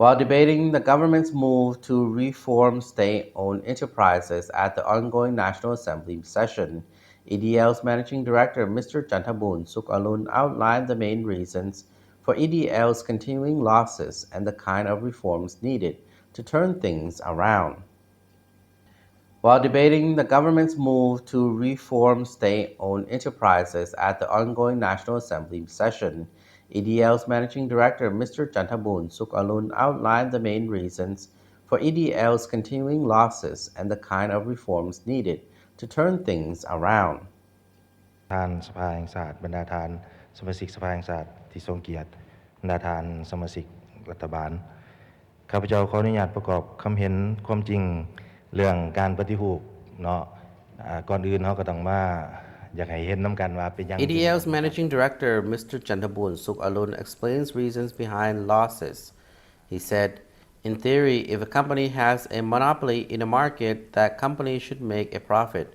While debating the government's move to reform state-owned enterprises at the ongoing National Assembly session, EDL's managing director, Mr. Chanthaboun Soukaloun, outlined the main reasons for EDL's continuing losses and the kind of reforms needed to turn things around. While debating the government's move to reform state-owned enterprises at the ongoing National Assembly session, EDL's managing director, Mr. Chanthaboun Soukaloun, outlined the main reasons for EDL's continuing losses and the kind of reforms needed to turn things around. ทานสภาแห่งชาติบรรดาทานสมาชิกสภาแห่งชาติที่ทรงเกียรติบรรดาทานสมาชิกรัฐบาลข้าพเจ้าขออนุญาตประกอบคำเห็นความจริงเรื่องการปฏิรูปเนาะก่อนอื่นเขาก็ต้องมาอยากให้เห็นน้ำกันว่าเป็นยัง EDL's managing director, Mr. Chanthaboun Soukaloun, explains reasons behind losses. He said, in theory, if a company has a monopoly in a market, that company should make a profit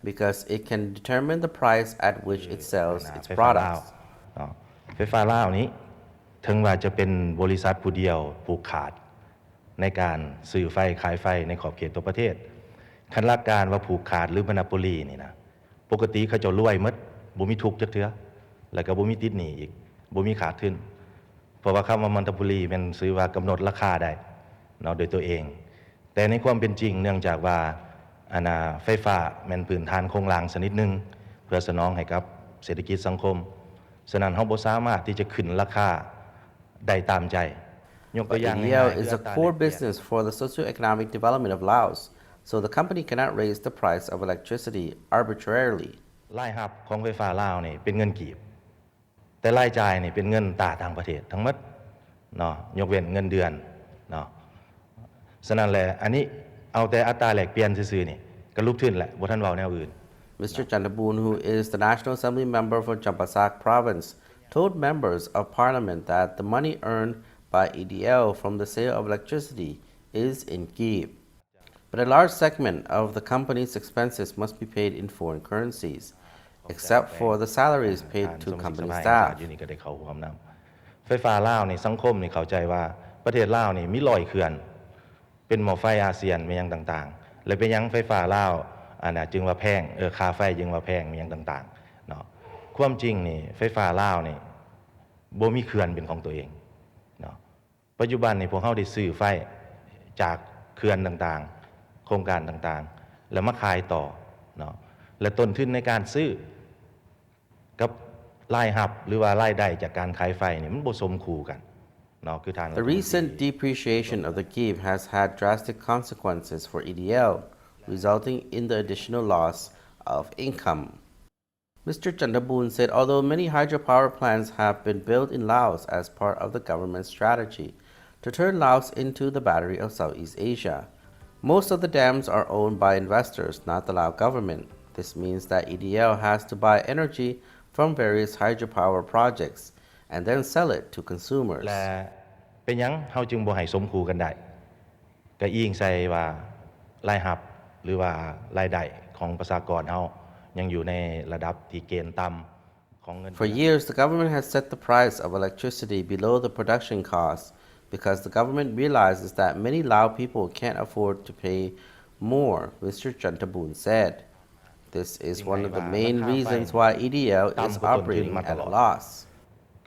because it can determine the price at which it sells its products. ไฟฟ้าลาวนี้ถึงว่าจะเป็นบริษัทผู้เดียวผูกขาดในการซื้อไฟขายไฟในขอบเขตตัวประเทศคันหลักการว่าผูกขาดหรือมโนโปลีนี่นะปกติเขาจะรวยหมดบ่มีทุกข์จักเทื่อแล้วก็บ่มีติดหนี้อีกบ่มีขาดทุนเพราะว่าคำว่ามโนโปลีมันซื้อว่ากำหนดราคาได้เนาะโดยตัวเองแต่ในความเป็นจริงเนื่องจากว่าไฟฟ้าแม่นพื้นฐานโครงหลังชนิดหนึ่งเพื่อสนองให้กับเศรษฐกิจสังคมฉะนั้นเฮาบ่สามารถที่จะขึ้นราคาได้ตามใจ But EDL is a core business for the socio-economic development of Laos, so the company cannot raise the price of electricity arbitrarily. รายรับของไฟฟ้าลาวนี่เป็นเงินกีบแต่รายจ่ายนี่เป็นเงินตราต่างประเทศทั้งหมดเนาะยกเว้นเงินเดือนเนาะฉะนั้นแหละอันนี้เอาแต่อัตราแลกเปลี่ยนซื่อๆนี่ก็ลุกขึ้นแหละบ่ทันเว้าแนวอื่น Mr. Chanthaboun, who is the National Assembly member for Champasak Province, told members of parliament that the money earned by EDL from the sale of electricity is in Kyiv. But a large segment of the company's expenses must be paid in foreign currencies, except for the salaries paid to company staff. ไฟฟ้าลาวนี่สังคมนี่เข้าใจว่าประเทศลาวนี่มี100เขื่อนเป็นหม้อไฟอาเซียนมีหยังต่างๆและเป็นหยังไฟฟ้าลาวจึงว่าแพงค่าไฟจึงว่าแพงมีหยังต่างๆเนาะความจริงนี่ไฟฟ้าลาวนี่บ่มีเขื่อนเป็นของตัวเองเนาะปัจจุบันนี่พวกเฮาได้ซื้อไฟจากเขื่อนต่างๆโครงการต่างๆแล้วมาขายต่อเนาะและต้นทุนในการซื้อกับรายรับหรือว่ารายได้จากการขายไฟนี่มันบ่สมคู่กันเนาะคือทาง The recent depreciation of the Kyiv has had drastic consequences for EDL, resulting in the additional loss of income. Mr. Chanthaboun said although many hydropower plants have been built in Laos as part of the government's strategy to turn Laos into the battery of Southeast Asia, most of the dams are owned by investors, not the Lao government. This means that EDL has to buy energy from various hydropower projects and then sell it to consumers. และเป็นหยังเฮาจึงบ่ให้สมคู่กันได้ก็อิงใส่ว่ารายรับหรือว่ารายได้ของประชากรเฮายังอยู่ในระดับที่เกณฑ์ต่ำของเงิน For years, the government has set the price of electricity below the production cost because the government realizes that many Lao people can't afford to pay more, Mr. Chanthaboun said. This is one of the main reasons why EDL is operating at a loss.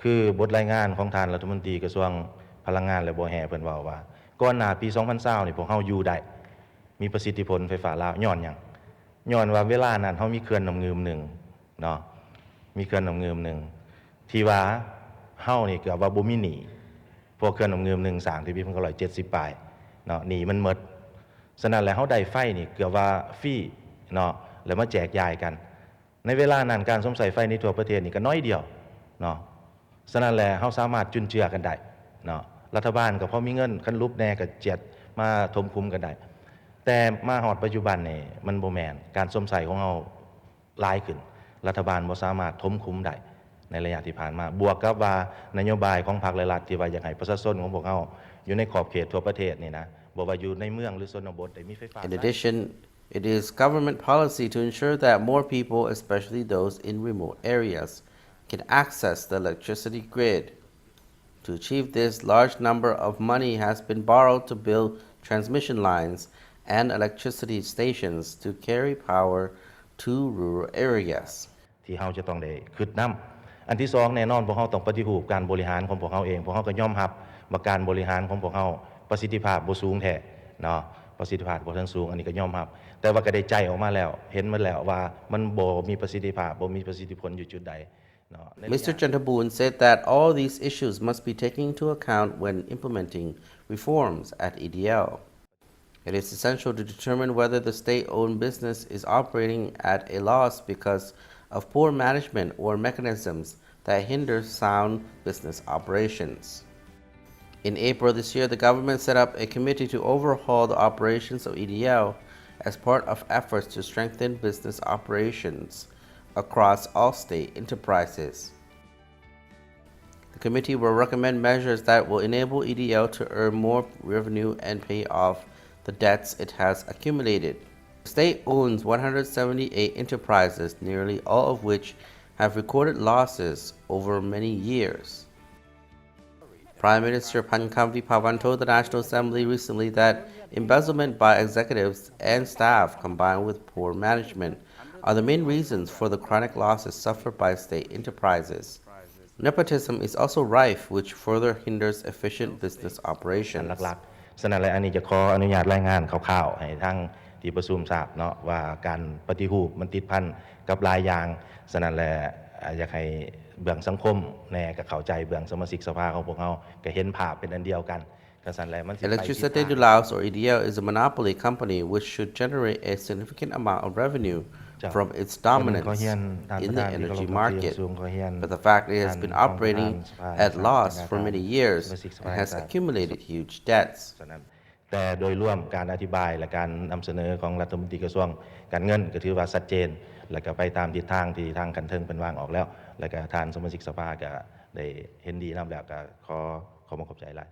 คือบทรายงานของท่านรัฐมนตรีกระทรวงพลังงานและบ่อแห่เพิ่นเว้าว่าก่อนหน้าปี2020นี่พวกเฮาอยู่ได้มีประสิทธิผลไฟฟ้าลาวย้อนหยังย้อนว่าเวลานั้นเฮามีเขื่อนน้ำงืมหนึ่งเนาะมีเขื่อนน้ำงืมหนึ่งที่ว่าเฮานี่เกือบว่าบ่มีหนี้พวกเขื่อนน้ำงืมหนึ่งสร้างที่ปี1970ปลายเนาะหนี้มันหมดฉะนั้นแล้วเฮาได้ไฟนี่เกือบว่าฟรีเนาะแล้วมาแจกจ่ายกันในเวลานั้นการสมใส่ไฟในทั่วประเทศนี่ก็น้อยเดียวเนาะฉะนั้นแล้วเฮาสามารถจุนเจือกันได้เนาะรัฐบาลก็พอมีเงินคันรูปแน่ก็เจ็ดมาทมคุมกันได้แต่มาฮอดปัจจุบันนี่มันบ่แม่นการสมใส่ของเฮาหลายขึ้นรัฐบาลบ่สามารถทมคุมได้ในระยะที่ผ่านมาบวกกับว่านโยบายของพรรครัฐที่ว่าอยากให้ประชาชนของพวกเฮาอยู่ในขอบเขตทั่วประเทศนี่นะบ่ว่าอยู่ในเมืองหรือชนบทได้มีไฟฟ้า In addition, it is government policy to ensure that more people, especially those in remote areas, can access the electricity grid. To achieve this, large number of money has been borrowed to build transmission lines and electricity stations to carry power to rural areas. ที่เราจะต้องได้คิดนำอันที่สองแน่นอนพวกเราต้องปฏิรูปการบริหารของพวกเราเองพวกเราก็ยอมรับว่าการบริหารของพวกเราประสิทธิภาพบ่สูงแท้เนาะประสิทธิภาพบ่ทันสูงอันนี้ก็ยอมรับแต่ว่าก็ได้ใจออกมาแล้วเห็นมาแล้วว่ามันบ่มีประสิทธิภาพบ่มีประสิทธิผลอยู่จุดใดเนาะ Mr. Chanthaboun said that all these issues must be taken into account when implementing reforms at EDL. It is essential to determine whether the state-owned business is operating at a loss because of poor management or mechanisms that hinder sound business operations. In April this year, the government set up a committee to overhaul the operations of EDL as part of efforts to strengthen business operations across all state enterprises. The committee will recommend measures that will enable EDL to earn more revenue and pay off the debts it has accumulated. The state owns 178 enterprises, nearly all of which have recorded losses over many years. Prime Minister Pankam Vipawan told the National Assembly recently that embezzlement by executives and staff combined with poor management are the main reasons for the chronic losses suffered by state enterprises. Nepotism is also rife, which further hinders efficient business operations. หลักๆฉะนั้นแล้วอันนี้จะขออนุญาตรายงานคร่าวๆให้ทางที่ประชุมทราบเนาะว่าการปฏิรูปมันติดพันกับหลายอย่างฉะนั้นแล้วอยากให้เบื้องสังคมแน่ก็เข้าใจเบื้องสมาชิกสภาของพวกเราก็เห็นภาพเป็นอันเดียวกัน Electricité de Laos, or EDL, is a monopoly company which should generate a significant amount of revenue from its dominance in the energy market. But the fact it has been operating at loss for many years and has accumulated huge debts. แต่โดยรวมการอธิบายและการนำเสนอของรัฐมนตรีกระทรวงการเงินก็ถือว่าชัดเจนและก็ไปตามทิศทางที่ทางกันเทิงเป็นวางออกแล้วและก็ทานสมาชิกสภาก็ได้เห็นดีนำแล้วก็ขอขอบคุณหลาย